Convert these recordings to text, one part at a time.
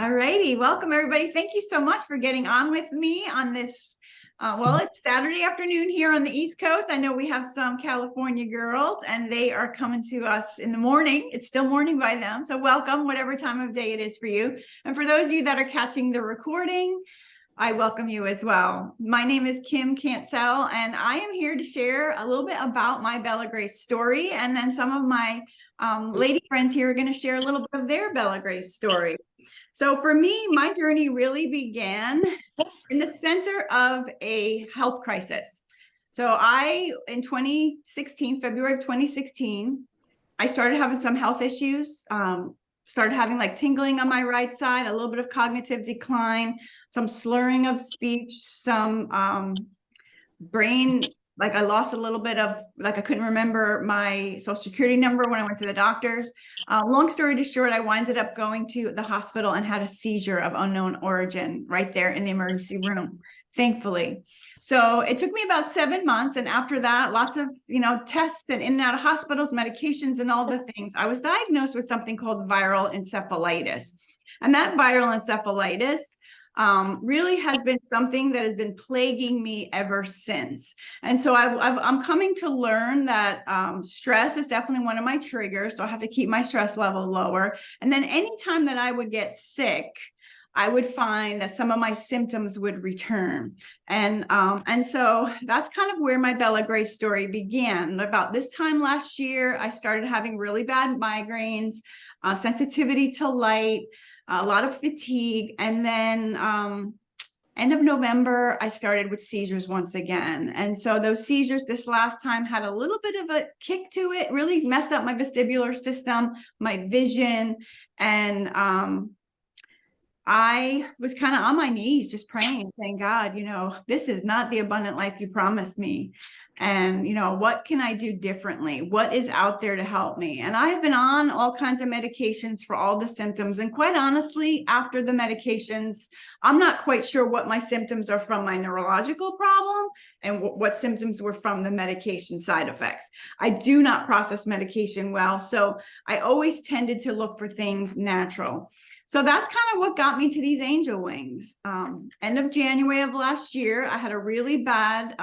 All righty. Welcome, everybody. Thank you so much for getting on with me on this. It's Saturday afternoon here on the East Coast. I know we have some California girls and they are coming to us in the morning. It's still morning by them. So welcome, whatever time of day it is for you. And for those of you that are catching the recording, I welcome you as well. My name is Kim Cancel, and I am here to share a little bit about my Bella Grace story. And then some of my lady friends here are going to share a little bit of their Bella Grace story. So for me, my journey really began in the center of a health crisis. So in 2016, February of 2016, I started having some health issues, started having like tingling on my right side, a little bit of cognitive decline, some slurring of speech, some brain, like I lost a little bit of, like I couldn't remember my social security number when I went to the doctors. Long story short, I winded up going to the hospital and had a seizure of unknown origin right there in the emergency room, thankfully. So it took me about 7 months. And after that, lots of, tests and in and out of hospitals, medications and all the things. I was diagnosed with something called viral encephalitis. And that viral encephalitis really has been something that has been plaguing me ever since. And so I'm coming to learn that stress is definitely one of my triggers. So I have to keep my stress level lower. And then anytime that I would get sick, I would find that some of my symptoms would return. And so that's kind of where my Bella Grace story began. About this time last year, I started having really bad migraines, sensitivity to light, a lot of fatigue. And then end of November, I started with seizures once again. And so those seizures this last time had a little bit of a kick to it, really messed up my vestibular system, my vision. And I was kind of on my knees, just praying, saying, God, this is not the abundant life you promised me. And, what can I do differently? What is out there to help me? And I have been on all kinds of medications for all the symptoms. And quite honestly, after the medications, I'm not quite sure what my symptoms are from my neurological problem and what symptoms were from the medication side effects. I do not process medication well. So I always tended to look for things natural. So that's kind of what got me to these angel wings. End of January of last year, I had a really bad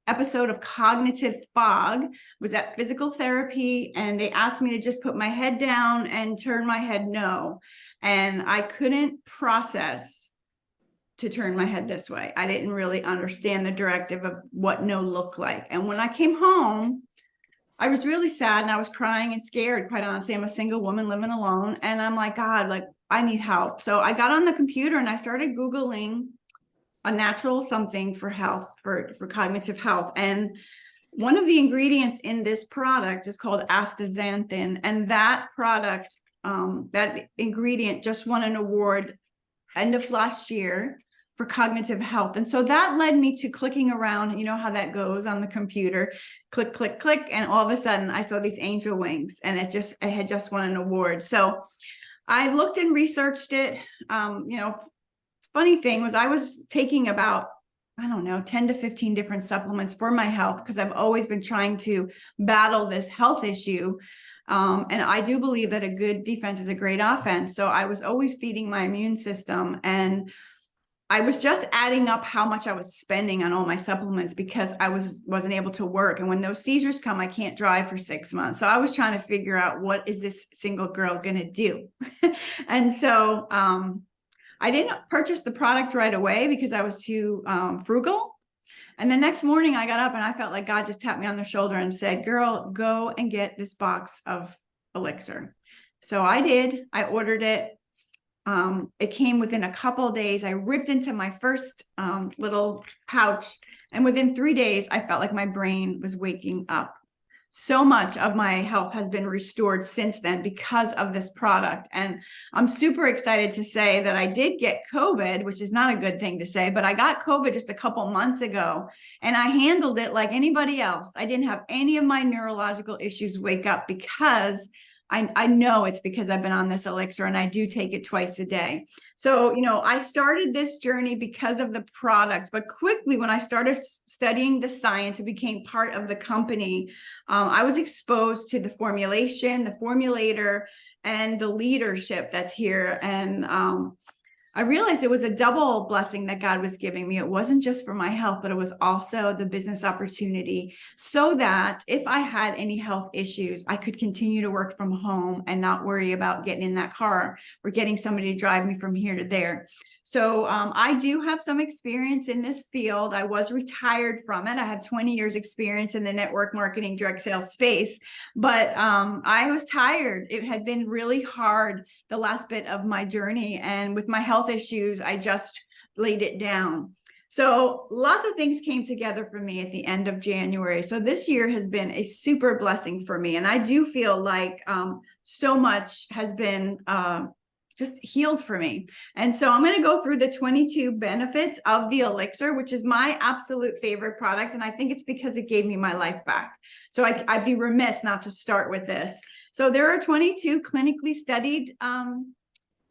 episode of cognitive fog. Was at physical therapy, and they asked me to just put my head down and turn my head no. And I couldn't process to turn my head this way. I didn't really understand the directive of what no looked like. And when I came home, I was really sad and I was crying and scared, quite honestly. I'm a single woman living alone. And I'm like, God, like I need help. So I got on the computer and I started Googling a natural something for health, for cognitive health. And one of the ingredients in this product is called astaxanthin. And that product, that ingredient just won an award end of last year for cognitive health. And so that led me to clicking around, how that goes on the computer, click, click, click. And all of a sudden I saw these angel wings and it had just won an award. So I looked and researched it. Funny thing was I was taking about, 10 to 15 different supplements for my health because I've always been trying to battle this health issue. And I do believe that a good defense is a great offense. So I was always feeding my immune system, and I was just adding up how much I was spending on all my supplements because I wasn't able to work. And when those seizures come, I can't drive for 6 months. So I was trying to figure out, what is this single girl going to do? And so I didn't purchase the product right away because I was too frugal. And the next morning I got up and I felt like God just tapped me on the shoulder and said, girl, go and get this box of elixir. So I did. I ordered it. It came within a couple of days. I ripped into my first little pouch. And within 3 days, I felt like my brain was waking up. So much of my health has been restored since then because of this product. And I'm super excited to say that I did get COVID, which is not a good thing to say, but I got COVID just a couple months ago and I handled it like anybody else. I didn't have any of my neurological issues wake up because I know it's because I've been on this elixir and I do take it twice a day. So, I started this journey because of the product, but quickly when I started studying the science, it became part of the company. I was exposed to the formulation, the formulator, and the leadership that's here. And I realized it was a double blessing that God was giving me. It wasn't just for my health, but it was also the business opportunity, so that if I had any health issues, I could continue to work from home and not worry about getting in that car or getting somebody to drive me from here to there. So I do have some experience in this field. I was retired from it. I had 20 years experience in the network marketing direct sales space, but I was tired. It had been really hard the last bit of my journey. And with my health issues, I just laid it down. So lots of things came together for me at the end of January. So this year has been a super blessing for me. And I do feel like so much has been just healed for me. And so I'm going to go through the 22 benefits of the Elixir, which is my absolute favorite product. And I think it's because it gave me my life back. So I'd be remiss not to start with this. So there are 22 clinically studied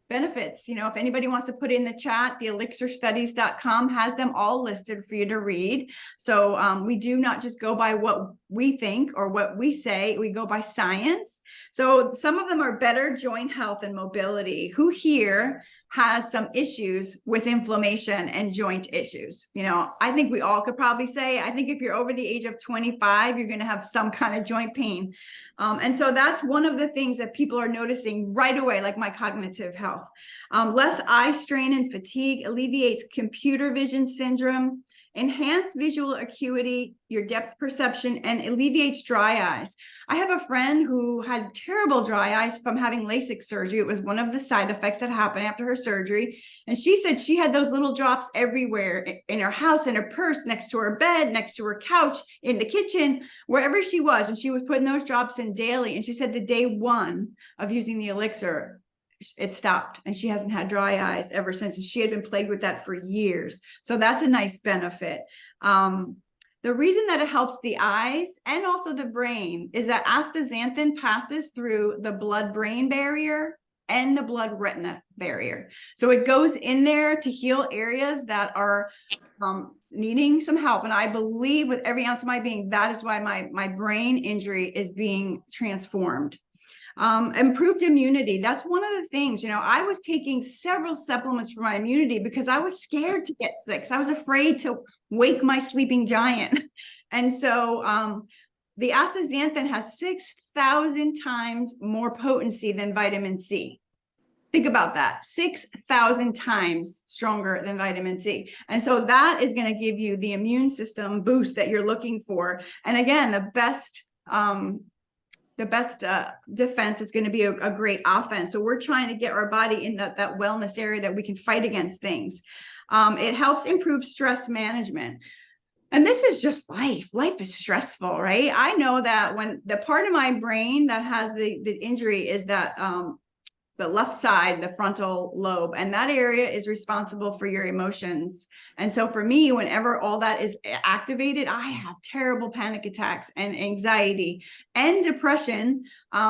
benefits. You know, if anybody wants to put in the chat, the elixirstudies.com has them all listed for you to read. So we do not just go by what we think or what we say, we go by science. So some of them are better joint health and mobility. Who here has some issues with inflammation and joint issues? You know, I think we all could probably say, I think if you're over the age of 25, you're going to have some kind of joint pain. And so that's one of the things that people are noticing right away, like my cognitive health. Less eye strain and fatigue, alleviates computer vision syndrome, enhanced visual acuity, your depth perception, and alleviates dry eyes. I have a friend who had terrible dry eyes from having LASIK surgery. It was one of the side effects that happened after her surgery. And she said she had those little drops everywhere in her house, in her purse, next to her bed, next to her couch, in the kitchen, wherever she was. And she was putting those drops in daily. And she said the day one of using the Elixir, it stopped, and she hasn't had dry eyes ever since. And she had been plagued with that for years. So that's a nice benefit. The reason that it helps the eyes and also the brain is that astaxanthin passes through the blood-brain barrier and the blood-retina barrier. So it goes in there to heal areas that are needing some help. And I believe with every ounce of my being, that is why my brain injury is being transformed. Improved immunity. That's one of the things, you know, I was taking several supplements for my immunity because I was scared to get sick. So I was afraid to wake my sleeping giant. And so the astaxanthin has 6,000 times more potency than vitamin C. Think about that, 6,000 times stronger than vitamin C. And so that is going to give you the immune system boost that you're looking for. And again, the best defense is going to be a great offense. So we're trying to get our body in that wellness area that we can fight against things. It helps improve stress management. And this is just life. Life is stressful, right? I know that when the part of my brain that has the injury is that the left side, the frontal lobe, and that area is responsible for your emotions. And so for me, whenever all that is activated, I have terrible panic attacks and anxiety and depression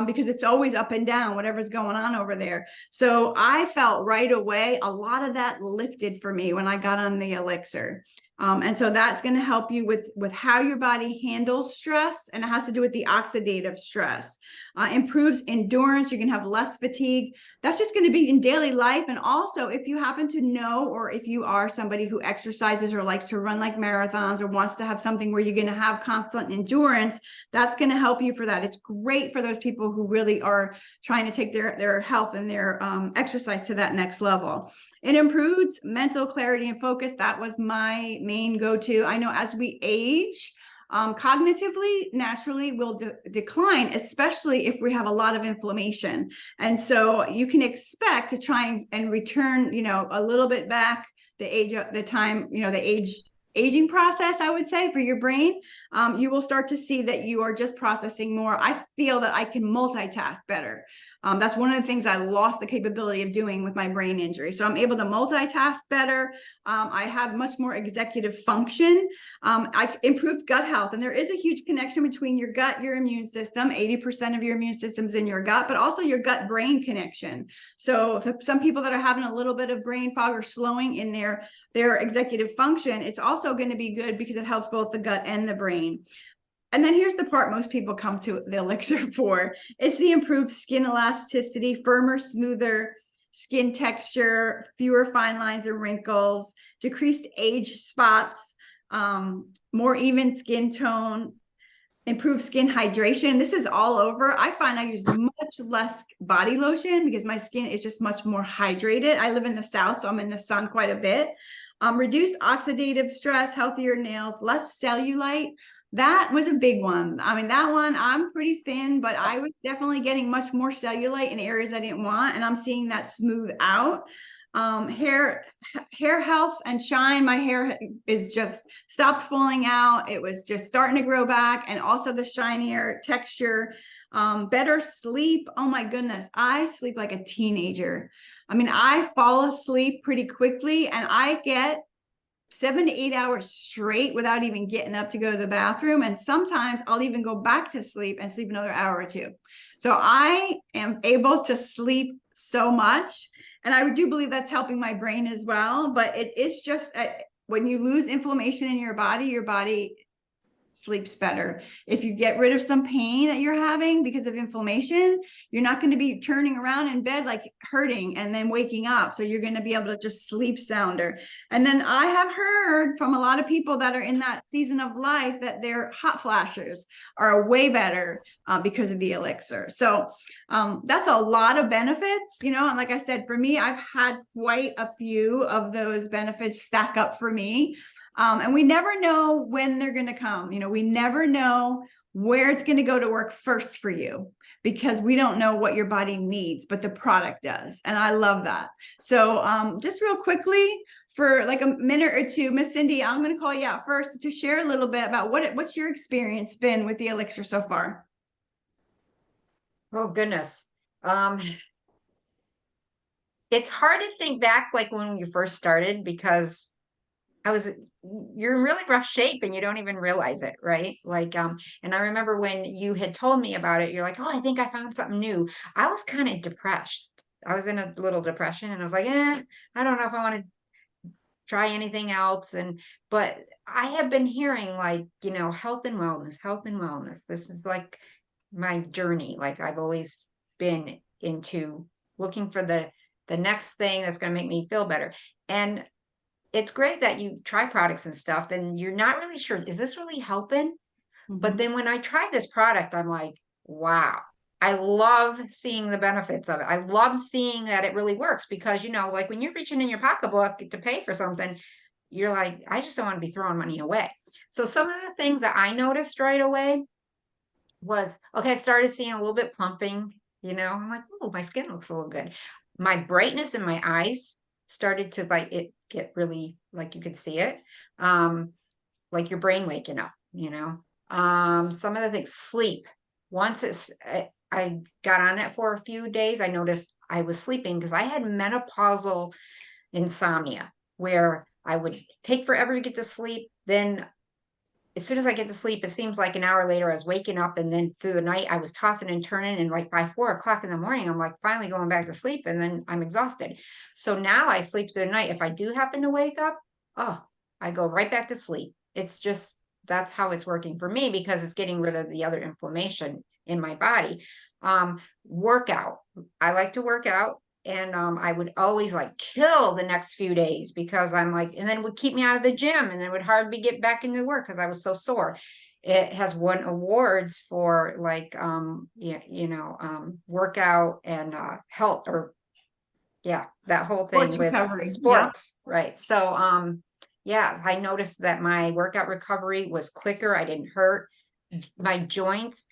because it's always up and down, whatever's going on over there. So I felt right away, a lot of that lifted for me when I got on the Elixir. And so that's going to help you with how your body handles stress, and it has to do with the oxidative stress. Improves endurance. You can have less fatigue. That's just going to be in daily life. And also, if you happen to know, or if you are somebody who exercises or likes to run like marathons or wants to have something where you're going to have constant endurance, that's going to help you for that. It's great for those people who really are trying to take their health and their exercise to that next level. It improves mental clarity and focus. That was my main go-to. I know as we age, cognitively, naturally will decline, especially if we have a lot of inflammation. And so you can expect to try and return, you know, a little bit back the aging process, I would say, for your brain. You will start to see that you are just processing more. I feel that I can multitask better. That's one of the things I lost the capability of doing with my brain injury. So I'm able to multitask better. I have much more executive function. I improved gut health. And there is a huge connection between your gut, your immune system. 80% of your immune system is in your gut, but also your gut-brain connection. So for some people that are having a little bit of brain fog or slowing in their executive function, it's also going to be good because it helps both the gut and the brain. And then here's the part most people come to the elixir for. It's the improved skin elasticity, firmer, smoother skin texture, fewer fine lines and wrinkles, decreased age spots, more even skin tone, improved skin hydration. This is all over. I find I use much less body lotion because my skin is just much more hydrated. I live in the South, so I'm in the sun quite a bit. Reduced oxidative stress, healthier nails, less cellulite. That was a big one. I mean, that one, I'm pretty thin, but I was definitely getting much more cellulite in areas I didn't want, and I'm seeing that smooth out. Hair health and shine. My hair is just stopped falling out. It was just starting to grow back, and also the shinier texture. Better sleep. Oh my goodness, I sleep like a teenager. I mean, I fall asleep pretty quickly, and I get 7 to 8 hours straight without even getting up to go to the bathroom. And sometimes I'll even go back to sleep and sleep another hour or two. So I am able to sleep so much. And I do believe that's helping my brain as well. But it is just when you lose inflammation in your body sleeps better. If you get rid of some pain that you're having because of inflammation, you're not going to be turning around in bed like hurting and then waking up. So you're going to be able to just sleep sounder. And then I have heard from a lot of people that are in that season of life that their hot flashes are way better because of the elixir. So that's a lot of benefits, you know. And like I said, for me, I've had quite a few of those benefits stack up for me. And we never know when they're going to come. You know, we never know where it's going to go to work first for you because we don't know what your body needs, but the product does. And I love that. So just real quickly, for like a minute or two, Miss Cindy, I'm going to call you out first to share a little bit about what's your experience been with the elixir so far. Oh, goodness. It's hard to think back like when you first started because you're in really rough shape and you don't even realize it, right? Like, and I remember when you had told me about it, you're like, oh, I think I found something new. I was kind of depressed. I was in a little depression and I was like, I don't know if I want to try anything else. But I have been hearing like, health and wellness, health and wellness. This is like my journey. Like I've always been into looking for the next thing that's going to make me feel better. And it's great that you try products and stuff and you're not really sure, is this really helping? But then when I tried this product, I'm like, wow, I love seeing the benefits of it. I love seeing that it really works because, like when you're reaching in your pocketbook to pay for something, you're like, I just don't want to be throwing money away. So some of the things that I noticed right away was, okay, I started seeing a little bit plumping, I'm like, oh, my skin looks a little good. My brightness in my eyes started to like it get really like you could see it. Like your brain waking up, some of the things, sleep. Once I got on it for a few days, I noticed I was sleeping because I had menopausal insomnia where I would take forever to get to sleep. Then as soon as I get to sleep, it seems like an hour later I was waking up, and then through the night I was tossing and turning, and like by 4 o'clock in the morning, I'm like finally going back to sleep, and then I'm exhausted. So now I sleep through the night. If I do happen to wake up, oh, I go right back to sleep. It's just that's how it's working for me because it's getting rid of the other inflammation in my body. Workout. I like to work out. And I would always like kill the next few days because I'm like, and then it would keep me out of the gym and it would hardly get back into work because I was so sore. It has won awards for like, workout and health or that whole thing Sports with recovery. sports, right? So, yeah, I noticed that my workout recovery was quicker. I didn't hurt my joints.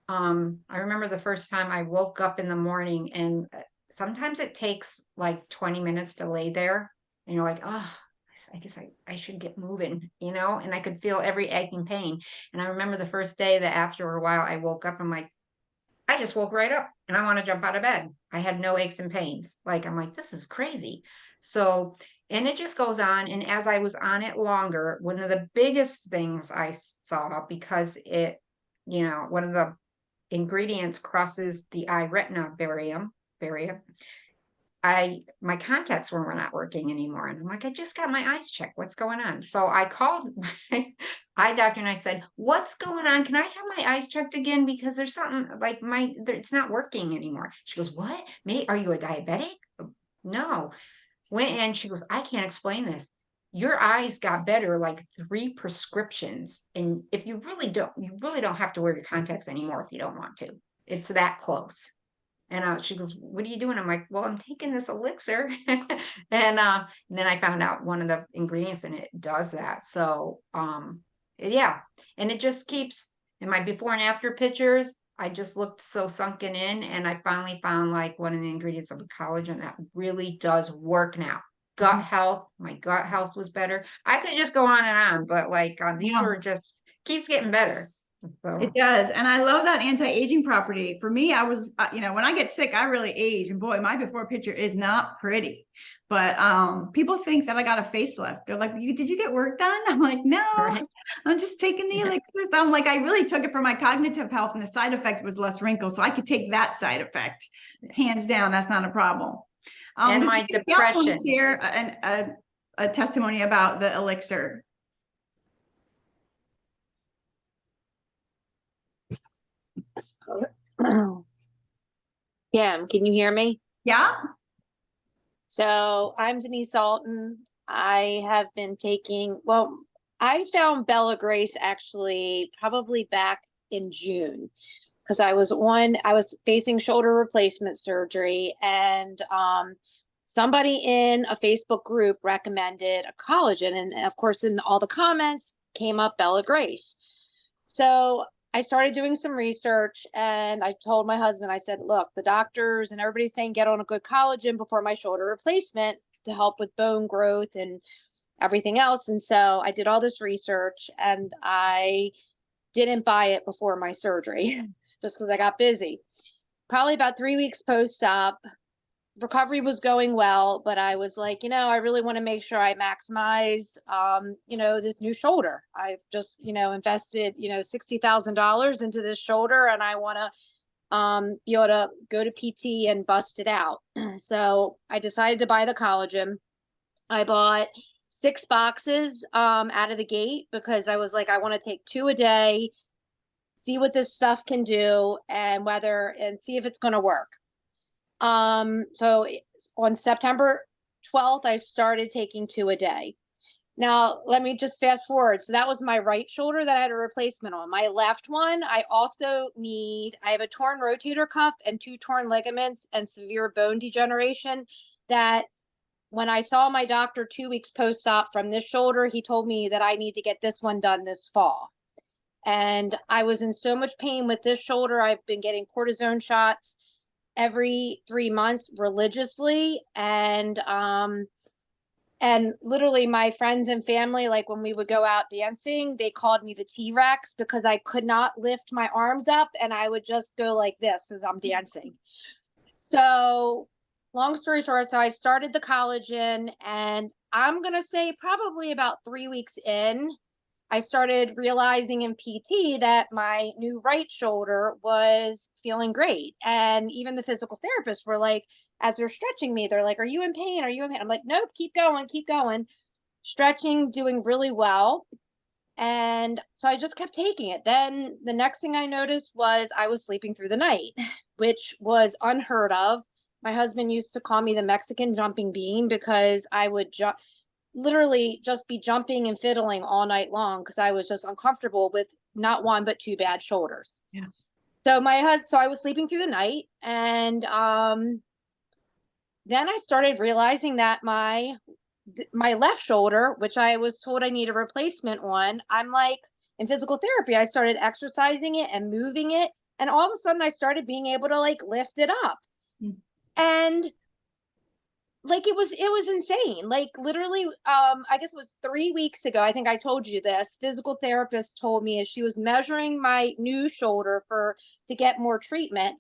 I remember the first time I woke up in the morning and sometimes it takes like 20 minutes to lay there and you're like, oh, I guess I should get moving, and I could feel every ache and pain. And I remember the first day that after a while I woke up, I'm like, I just woke right up and I want to jump out of bed. I had no aches and pains. Like, I'm like, this is crazy. So, and it just goes on. And as I was on it longer, one of the biggest things I saw because one of the ingredients crosses the eye retina barrier. my contacts were not working anymore. And I'm like, I just got my eyes checked. What's going on? So I called my eye doctor and I said, what's going on? Can I have my eyes checked again? Because there's something like it's not working anymore. She goes, what? Are you a diabetic? No. Went in, she goes, I can't explain this. Your eyes got better like 3 prescriptions. And if you really don't have to wear your contacts anymore if you don't want to. It's that close. And she goes, what are you doing? I'm like, well, I'm taking this elixir. And then I found out one of the ingredients in it does that. So yeah. And it just keeps in my before and after pictures. I just looked so sunken in, and I finally found like one of the ingredients of the collagen that really does work now. Gut health, my gut health was better. I could just go on and on, but like these were just keeps getting better. So. It does. And I love that anti-aging property. For me, I was, when I get sick, I really age. And boy, my before picture is not pretty. But people think that I got a facelift. They're like, did you get work done? I'm like, no, right. I'm just taking the elixir. So I'm like, I really took it for my cognitive health, and the side effect was less wrinkles. So I could take that side effect. Hands down, that's not a problem. And my depression. Share a testimony about the elixir. Kim, can you hear me? Yeah. So I'm Denise Alton. I have been taking, I found Bella Grace actually probably back in June, because I was facing shoulder replacement surgery, and somebody in a Facebook group recommended a collagen, and of course in all the comments came up Bella Grace. So I started doing some research, and I told my husband, I said, look, the doctors and everybody's saying get on a good collagen before my shoulder replacement to help with bone growth and everything else. And so I did all this research, and I didn't buy it before my surgery just because I got busy. Probably about 3 weeks post-op, recovery was going well, but I was like, I really want to make sure I maximize, this new shoulder. I've just, invested, $60,000 into this shoulder, and I want to be able to go to PT and bust it out. So I decided to buy the collagen. I bought 6 boxes out of the gate, because I was like, I want to take 2 a day, see what this stuff can do, and see if it's going to work. So on September 12th, I started taking 2 a day. Now, let me just fast forward. So that was my right shoulder that I had a replacement on. My left one, I have a torn rotator cuff and 2 torn ligaments and severe bone degeneration, that when I saw my doctor 2 weeks post-op from this shoulder, he told me that I need to get this one done this fall. And I was in so much pain with this shoulder. I've been getting cortisone shots every 3 months religiously. And literally my friends and family, like when we would go out dancing, they called me the T-Rex, because I could not lift my arms up, and I would just go like this as I'm dancing. So long story short, so I started the collagen, and I'm going to say probably about 3 weeks in, I started realizing in PT that my new right shoulder was feeling great. And even the physical therapists were like, as they're stretching me, they're like, are you in pain? Are you in pain? I'm like, nope, keep going, keep going. Stretching, doing really well. And so I just kept taking it. Then the next thing I noticed was I was sleeping through the night, which was unheard of. My husband used to call me the Mexican jumping bean, because I would literally just be jumping and fiddling all night long, because I was just uncomfortable with not 1 but 2 bad shoulders. Yeah. So I was sleeping through the night, and then I started realizing that my left shoulder, which I was told I need a replacement on, I'm like, in physical therapy, I started exercising it and moving it, and all of a sudden I started being able to like lift it up. And like, it was insane. Like literally, I guess it was 3 weeks ago, I think I told you this, physical therapist told me, as she was measuring my new shoulder to get more treatment,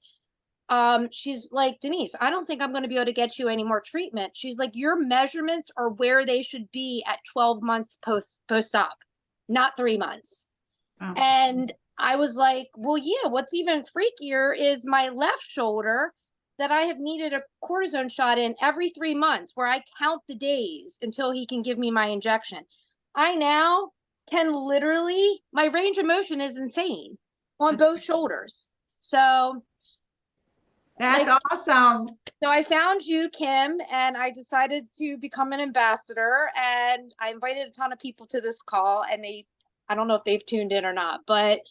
she's like, Denise, I don't think I'm going to be able to get you any more treatment. She's like, your measurements are where they should be at 12 months post-op, not 3 months. Oh. And I was like, well, yeah, what's even freakier is my left shoulder. that I have needed a cortisone shot in every 3 months, where I count the days until he can give me my injection. I now can literally, my range of motion is insane on both shoulders. So That's like, awesome. so I found you, Kim, and I decided to become an ambassador, and I invited a ton of people to this call, and I don't know if they've tuned in or not, but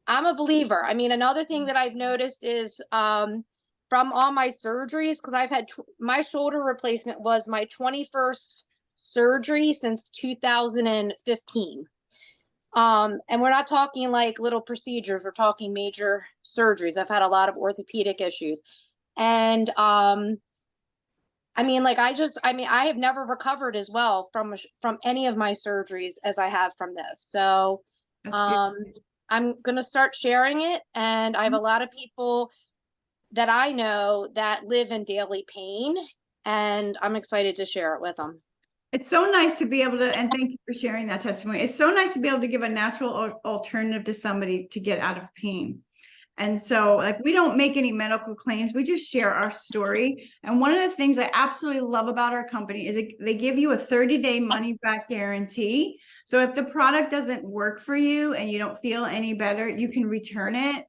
I'm a believer. I mean, another thing that I've noticed is, from all my surgeries, because I've had my shoulder replacement was my 21st surgery since 2015. And we're not talking like little procedures, we're talking major surgeries. I've had a lot of orthopedic issues. And I mean, like, I have never recovered as well from any of my surgeries as I have from this. So I'm gonna start sharing it, and I have a lot of people that I know that live in daily pain, and I'm excited to share it with them. It's so nice to be able to, and thank you for sharing that testimony. It's so nice to be able to give a natural alternative to somebody to get out of pain. And so, like, we don't make any medical claims. We just share our story. And one of the things I absolutely love about our company is they give you a 30-day money back guarantee. So if the product doesn't work for you and you don't feel any better, you can return it,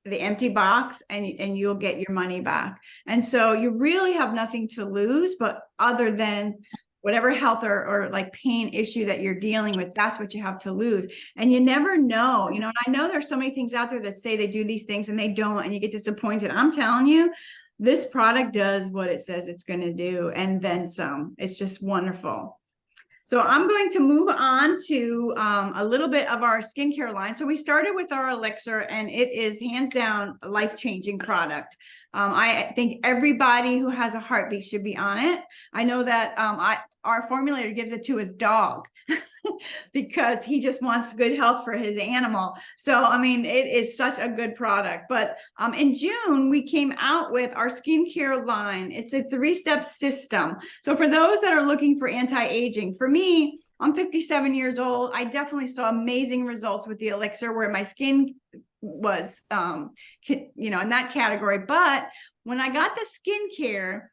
the empty box, and you'll get your money back. And so you really have nothing to lose, but other than whatever health or like pain issue that you're dealing with, that's what you have to lose. And you never know, and I know there's so many things out there that say they do these things and they don't, and you get disappointed. I'm telling you, this product does what it says it's going to do, and then some. It's just wonderful. So I'm going to move on to a little bit of our skincare line. So we started with our elixir, and it is hands down a life-changing product. I think everybody who has a heartbeat should be on it. I know that our formulator gives it to his dog because he just wants good health for his animal. So, I mean, it is such a good product. But in June, we came out with our skincare line. It's a 3-step system. So for those that are looking for anti-aging, for me, I'm 57 years old. I definitely saw amazing results with the elixir where my skin was, in that category. But when I got the skincare,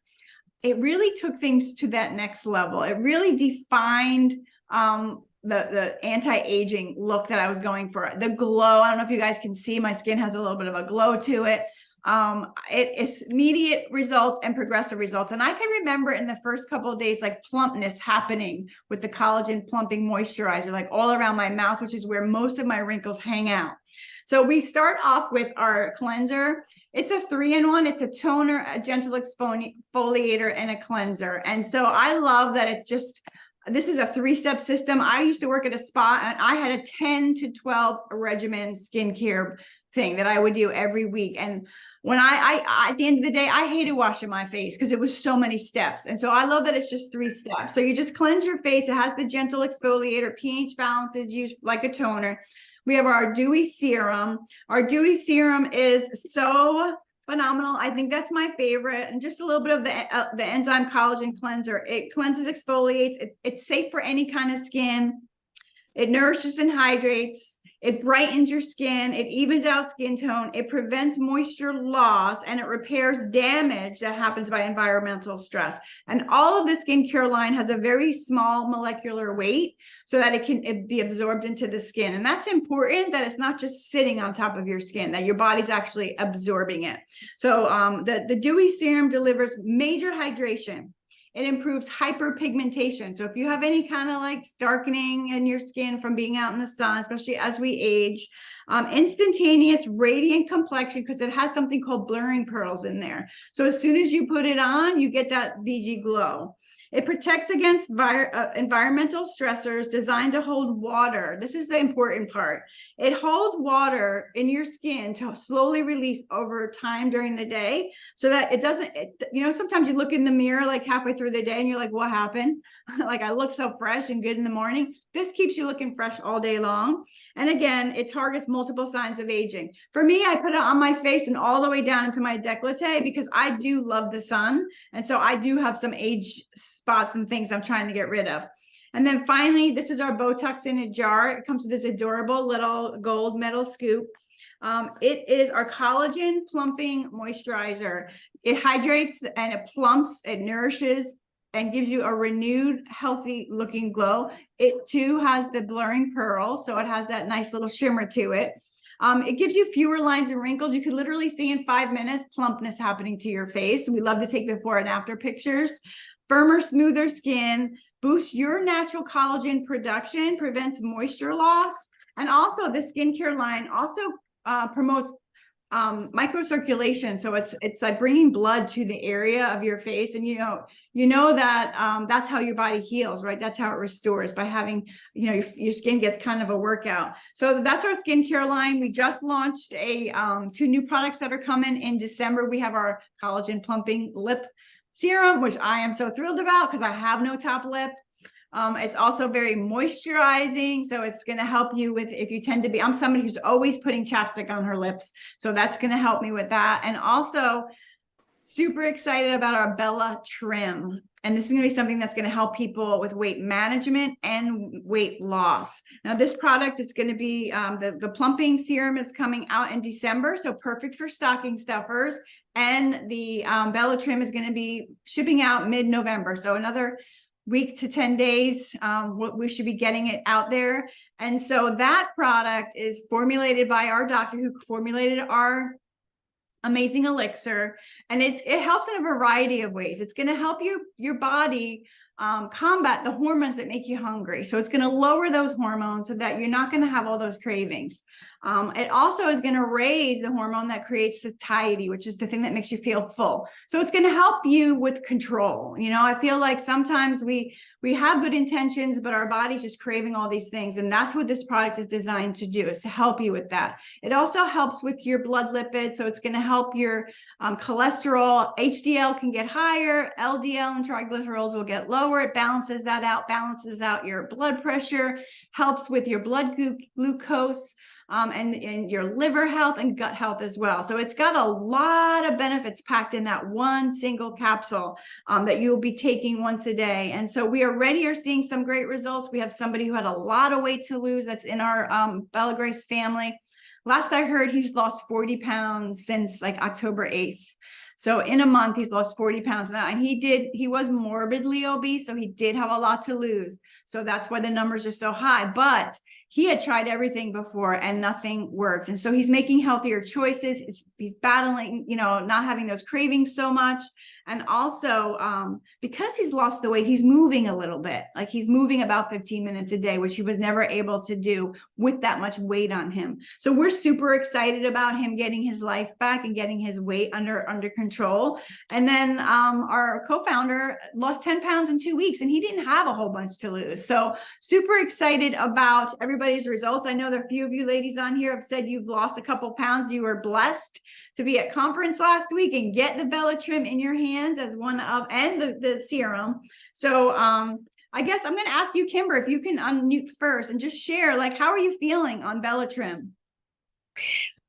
it really took things to that next level. It really defined the anti-aging look that I was going for. The glow, I don't know if you guys can see, my skin has a little bit of a glow to it. It's immediate results and progressive results. And I can remember in the first couple of days, like plumpness happening with the collagen plumping moisturizer, like all around my mouth, which is where most of my wrinkles hang out. So we start off with our cleanser. It's a 3-in-1. It's a toner, a gentle exfoliator, and a cleanser. And so I love that this is a 3-step system. I used to work at a spa, and I had a 10 to 12 regimen skincare thing that I would do every week. And when I at the end of the day, I hated washing my face because it was so many steps. And so I love that it's just 3 steps. So you just cleanse your face. It has the gentle exfoliator, pH balance is used like a toner. We have our dewy serum. Our dewy serum is so phenomenal. I think that's my favorite. And just a little bit of the enzyme collagen cleanser. It cleanses, exfoliates. It's safe for any kind of skin. It nourishes and hydrates. It brightens your skin. It evens out skin tone. It prevents moisture loss, and it repairs damage that happens by environmental stress. And all of the skincare line has a very small molecular weight so that it can be absorbed into the skin. And that's important, that it's not just sitting on top of your skin, that your body's actually absorbing it. So the dewy serum delivers major hydration. It improves hyperpigmentation. So if you have any kind of like darkening in your skin from being out in the sun, especially as we age, instantaneous radiant complexion, because it has something called blurring pearls in there. So as soon as you put it on, you get that VG glow. It protects against environmental stressors, designed to hold water. This is the important part. It holds water in your skin to slowly release over time during the day, so that it doesn't, sometimes you look in the mirror like halfway through the day and you're like, what happened? Like, I look so fresh and good in the morning. This keeps you looking fresh all day long. And again, it targets multiple signs of aging. For me, I put it on my face and all the way down into my décolleté because I do love the sun. And so I do have some age spots and things I'm trying to get rid of. And then finally, this is our Botox in a jar. It comes with this adorable little gold metal scoop. It is our collagen plumping moisturizer. It hydrates and it plumps, it nourishes and gives you a renewed, healthy looking glow. It too has the blurring pearl, so it has that nice little shimmer to it. It gives you fewer lines and wrinkles. You could literally see in 5 minutes plumpness happening to your face. We love to take before and after pictures. Firmer, smoother skin, boosts your natural collagen production, prevents moisture loss. And also the skincare line also promotes microcirculation. So it's like bringing blood to the area of your face. And you know that that's how your body heals, right? That's how it restores, by having, your skin gets kind of a workout. So that's our skincare line. We just launched a 2 new products that are coming in December. We have our collagen plumping lip serum, which I am so thrilled about because I have no top lip. It's also very moisturizing. So it's going to help you with, if you tend to be, I'm somebody who's always putting chapstick on her lips. So that's going to help me with that. And also super excited about our Bella trim. And this is going to be something that's going to help people with weight management and weight loss. Now this product is going to be, the plumping serum is coming out in December. So perfect for stocking stuffers. And the Bella trim is going to be shipping out mid-November. So another week to 10 days, we should be getting it out there. And so that product is formulated by our doctor who formulated our amazing elixir. And it helps in a variety of ways. It's going to help your body combat the hormones that make you hungry. So it's going to lower those hormones so that you're not going to have all those cravings. It also is going to raise the hormone that creates satiety, which is the thing that makes you feel full. So it's going to help you with control. I feel like sometimes we have good intentions, but our body's just craving all these things. And that's what this product is designed to do, is to help you with that. It also helps with your blood lipids. So it's going to help your cholesterol. HDL can get higher, LDL and triglycerides will get lower. It balances that out, balances out your blood pressure, helps with your blood glucose. And your liver health and gut health as well. So it's got a lot of benefits packed in that one single capsule that you'll be taking once a day. And so we already are seeing some great results. We have somebody who had a lot of weight to lose that's in our Bella Grace family. Last I heard, he's lost 40 pounds since like October 8th. So in a month, he's lost 40 pounds now. And he was morbidly obese. So he did have a lot to lose. So that's why the numbers are so high. But he had tried everything before and nothing worked. And so he's making healthier choices. He's battling, not having those cravings so much. And also because he's lost the weight, he's moving a little bit. Like he's moving about 15 minutes a day, which he was never able to do with that much weight on him. So we're super excited about him getting his life back and getting his weight under control. And then our co-founder lost 10 pounds in 2 weeks and he didn't have a whole bunch to lose. So super excited about everybody's results. I know that a few of you ladies on here have said you've lost a couple pounds. You were blessed to be at conference last week and get the Bella trim in your hands as one of, and the serum. So I guess I'm going to ask you, Kimber, if you can unmute first and just share, like, how are you feeling on Bella trim?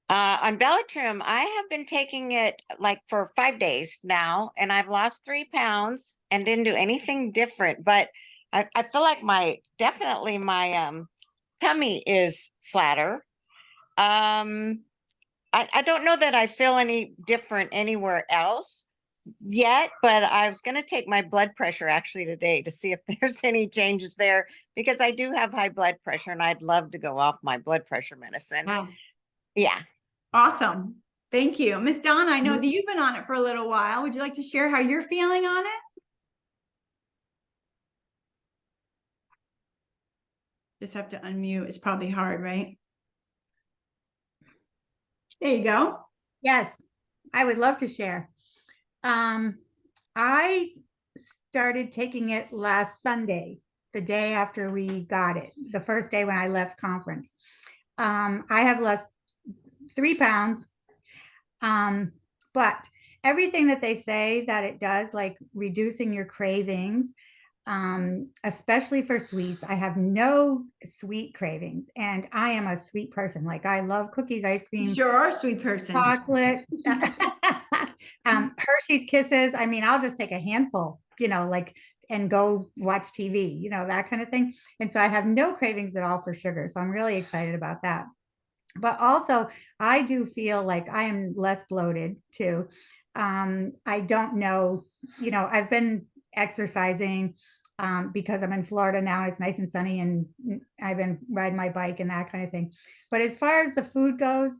On Bella trim, I have been taking it like for 5 days now, and I've lost 3 pounds and didn't do anything different. But I feel like my tummy is flatter. I don't know that I feel any different anywhere else yet, but I was going to take my blood pressure actually today to see if there's any changes there, because I do have high blood pressure and I'd love to go off my blood pressure medicine. Wow. Yeah. Awesome. Thank you. Miss Donna, I know that you've been on it for a little while. Would you like to share how you're feeling on it? Just have to unmute. It's probably hard, right? There you go. Yes, I would love to share. I started taking it last Sunday, the day after we got it, the first day when I left conference. I have lost 3 pounds, but everything that they say that it does, like reducing your cravings, especially for sweets. I have no sweet cravings, and I am a sweet person. Like I love cookies, ice cream. You sure are a sweet person. Chocolate, Hershey's Kisses. I mean, I'll just take a handful, and go watch TV, that kind of thing. And so I have no cravings at all for sugar. So I'm really excited about that. But also, I do feel like I am less bloated too. I don't know, I've been exercising because I'm in Florida now. It's nice and sunny, and I've been riding my bike and that kind of thing. But as far as the food goes,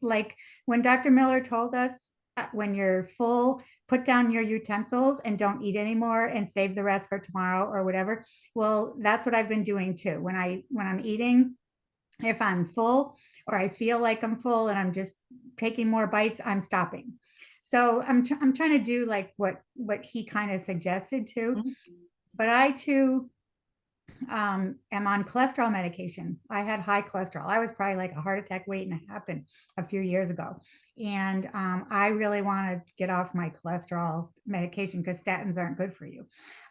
like when Dr. Miller told us, when you're full, put down your utensils and don't eat anymore and save the rest for tomorrow or whatever. Well, that's what I've been doing too. When I'm eating, if I'm full or I feel like I'm full and I'm just taking more bites, I'm stopping. So I'm trying to do like what he kind of suggested too. But I too am on cholesterol medication. I had high cholesterol. I was probably like a heart attack waiting to happen a few years ago. And I really want to get off my cholesterol medication because statins aren't good for you.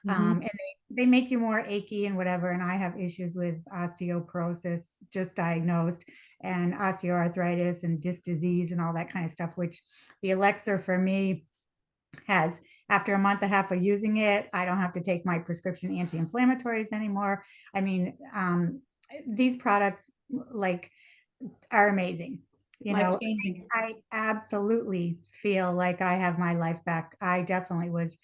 And they make you more achy and whatever. And I have issues with osteoporosis, just diagnosed, and osteoarthritis and disc disease and all that kind of stuff, which the Elixir for me has, after a month and a half of using it, I don't have to take my prescription anti-inflammatories anymore. I mean, these products like are amazing. Life-changing. I absolutely feel like I have my life back. I definitely was,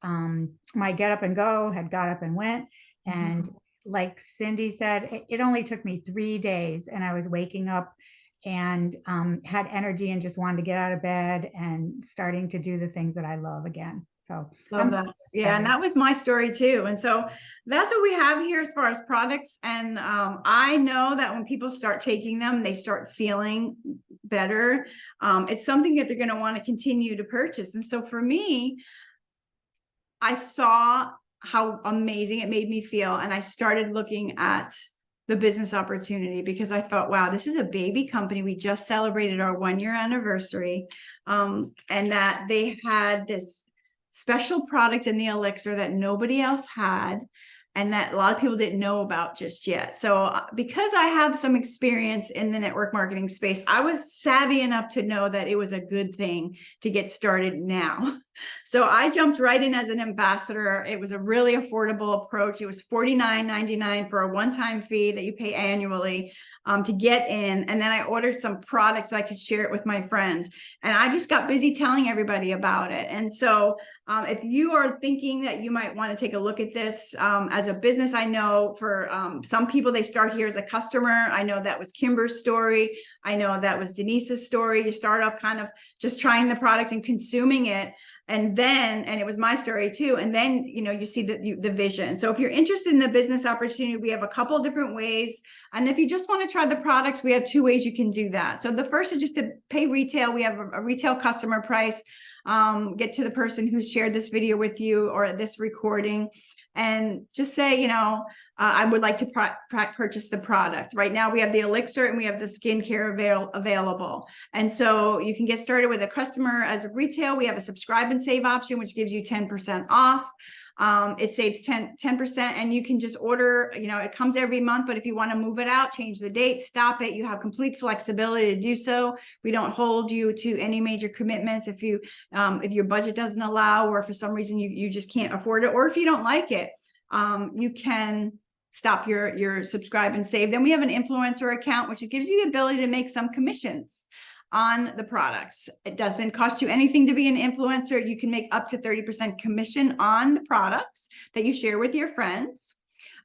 my get up and go had got up and went. And like Cindy said, it only took me 3 days and I was waking up and had energy and just wanted to get out of bed and starting to do the things that I love again. So Love that. Yeah, and that was my story too. And so that's what we have here as far as products. And I know that when people start taking them, they start feeling better. It's something that they're going to want to continue to purchase. And so for me, I saw how amazing it made me feel. And I started looking at the business opportunity because I thought, wow, this is a baby company. We just celebrated our 1-year anniversary. And that they had this special product in the Elixir that nobody else had and that a lot of people didn't know about just yet. So because I have some experience in the network marketing space, I was savvy enough to know that it was a good thing to get started now. So I jumped right in as an ambassador. It was a really affordable approach. It was $49.99 for a one-time fee that you pay annually to get in. And then I ordered some products so I could share it with my friends. And I just got busy telling everybody about it. And so if you are thinking that you might want to take a look at this as a business, I know for some people, they start here as a customer. I know that was Kimber's story. I know that was Denise's story. You start off kind of just trying the product and consuming it. And it was my story too. And then, you see the vision. So if you're interested in the business opportunity, we have a couple different ways. And if you just want to try the products, we have 2 ways you can do that. So the first is just to pay retail. We have a retail customer price, get to the person who shared this video with you or this recording and just say, I would like to purchase the product. Right now we have the Elixir and we have the skincare available. And so you can get started with a customer as a retail. We have a subscribe and save option, which gives you 10% off. It saves 10% and you can just order, it comes every month, but if you want to move it out, change the date, stop it, you have complete flexibility to do so. We don't hold you to any major commitments if your budget doesn't allow, or for some reason you just can't afford it, or if you don't like it, you can stop your subscribe and save. Then we have an influencer account, which gives you the ability to make some commissions on the products. It doesn't cost you anything to be an influencer. You can make up to 30% commission on the products that you share with your friends.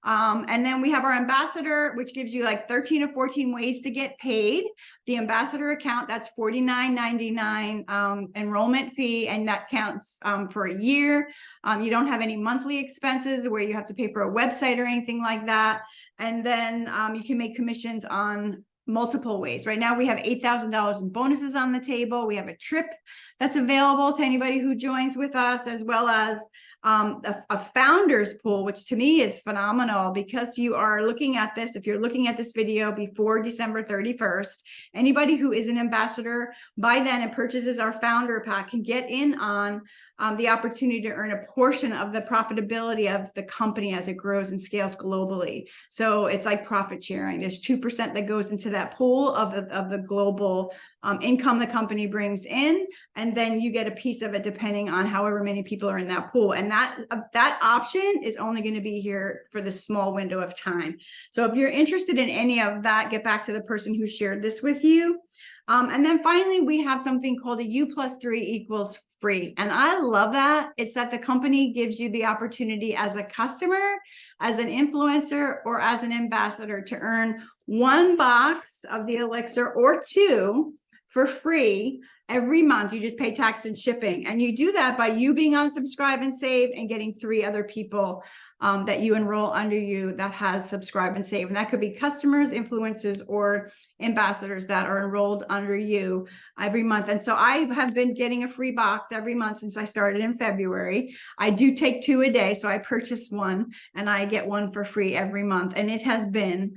And then we have our ambassador, which gives you like 13 or 14 ways to get paid. The ambassador account, that's $49.99 enrollment fee, and that counts for a year. You don't have any monthly expenses where you have to pay for a website or anything like that. And then you can make commissions on multiple ways. Right now we have $8,000 in bonuses on the table. We have a trip that's available to anybody who joins with us, as well as a founders pool, which to me is phenomenal because you are looking at this. If you're looking at this video before December 31st, anybody who is an ambassador by then and purchases our founder pack can get in on the opportunity to earn a portion of the profitability of the company as it grows and scales globally. So it's like profit sharing. There's 2% that goes into that pool of the global income the company brings in, and then you get a piece of it depending on however many people are in that pool. And that option is only going to be here for this small window of time. So if you're interested in any of that, get back to the person who shared this with you. And then finally, we have something called a U+3 = free. And I love that. It's that the company gives you the opportunity as a customer, as an influencer, or as an ambassador to earn 1 box of the elixir or 2 for free every month. You just pay tax and shipping. And you do that by you being on Subscribe and Save and getting 3 other people that you enroll under you that has Subscribe and Save. And that could be customers, influencers, or ambassadors that are enrolled under you every month. And so I have been getting a free box every month since I started in February. I do take 2 a day. So I purchase 1 and I get 1 for free every month. And it has been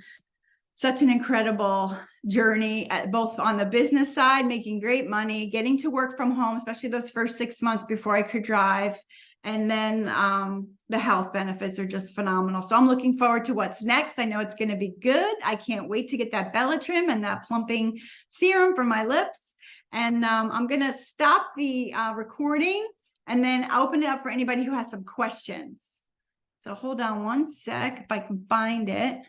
such an incredible journey, both on the business side, making great money, getting to work from home, especially those first 6 months before I could drive. And then the health benefits are just phenomenal. So I'm looking forward to what's next. I know it's going to be good. I can't wait to get that Bella trim and that plumping serum for my lips. And I'm going to stop the recording and then open it up for anybody who has some questions. So hold on one sec if I can find it.